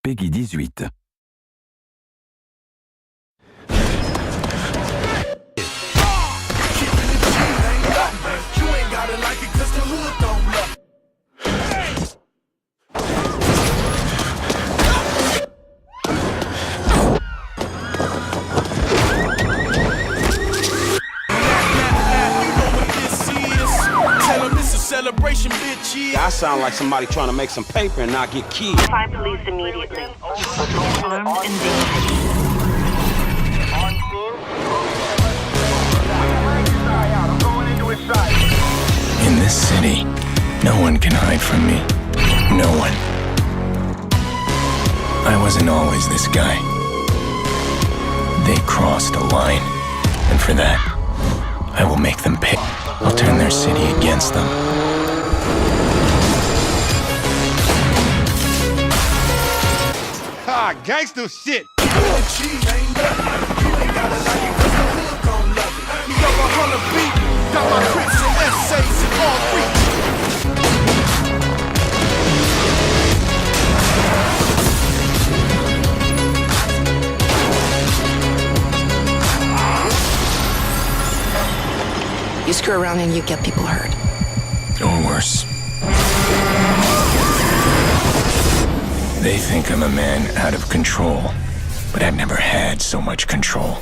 Peggy 18. Celebration, bitch, yeah. I sound like somebody trying to make some paper and not get killed. Find police immediately. Armed and dangerous. In this city, no one can hide from me. No one. I wasn't always this guy. They crossed a line, and for that, I will make them pay. I'll turn their city against them. Ah, gangster shit. Got my Crips and essays in all three. You screw around and you get people hurt. Or worse. They think I'm a man out of control, but I've never had so much control.